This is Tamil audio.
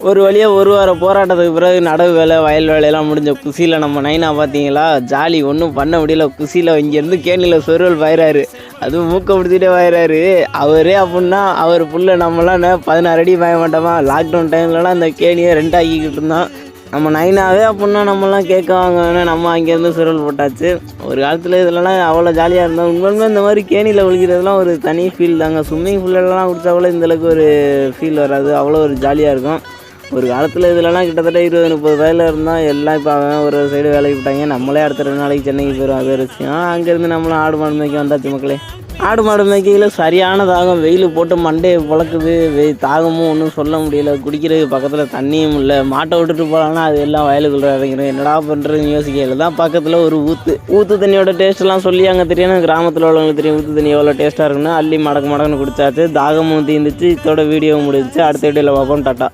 ஒரு வழியாக ஒரு வார போராட்டத்துக்கு பிறகு நடவு வேலை வயல் வேலையெல்லாம் முடிஞ்ச குசியில் நம்ம நைனா பார்த்தீங்களா ஜாலி ஒன்றும் பண்ண முடியல. குசியில் இங்கேருந்து கேணியில் சொருவல் பாயிறாரு, அதுவும் மூக்க பிடிச்சிட்டே பாயிறாரு. அவரே அப்படின்னா அவர் புள்ள நம்மளாம் 16 அடி பாய மாட்டோமா. லாக்டவுன் டைம்லலாம் அந்த கேணியை ரெண்டாக்கிக்கிட்டு இருந்தான். நம்ம நைனாவே அப்படின்னா நம்மலாம் கேட்க வாங்க நம்ம அங்கேருந்து சுருள் போட்டாச்சு. ஒரு காலத்தில் இதெல்லாம் அவ்வளோ ஜாலியாக இருந்தோம். உண்மையுமே இந்த மாதிரி கேணியில் விழுகிறதுலாம் ஒரு தனி ஃபீல் தாங்க. ஸ்விம்மிங் ஃபூல்லலாம் குடித்தா கூட இந்தளவுக்கு ஒரு ஃபீல் வராது, அவ்வளோ ஒரு ஜாலியாக இருக்கும். ஒரு காலத்தில் இதிலலாம் கிட்டத்தட்ட 20-30 வயதில் இருந்தால் எல்லாம் இப்போ அவன் ஒரு சைடு வேலைக்கு விட்டாங்க. நம்மளே அடுத்த 2 நாளைக்கு சென்னைக்கு போயிடும், அது ஒரு விஷயம். அங்கேருந்து நம்மளும் ஆடு மாடு மேய்க்க வந்தாச்சு மக்களே. ஆடு மாடு மேய்க்கையில் சரியான தாகம், வெயில் போட்டு மண்டையை பழக்குது. தாகமும் ஒன்றும் சொல்ல முடியல. குடிக்கிறதுக்கு பக்கத்தில் தண்ணியும் இல்லை. மாட்டை விட்டுட்டு போகலான்னா அது எல்லாம் வயலுக்குள்ள இறங்கிறோம். என்னடா பண்ணுறதுன்னு யோசிக்கையில் தான் பக்கத்தில் ஒரு ஊற்று தண்ணியோட டேஸ்ட்லாம் சொல்லி அங்கே தெரியும். கிராமத்தில் உள்ளவங்களுக்கு தெரியும் ஊற்று தண்ணி எவ்வளோ டேஸ்ட்டாக இருக்குன்னு. அள்ளி மடக்கு மடக்குன்னு குடிச்சாச்சு. தாகமும் தீர்ந்துச்சு. இதோட வீடியோ முடிஞ்சிச்சு. அடுத்த வீடியோவில் பார்ப்போம். டாட்டா.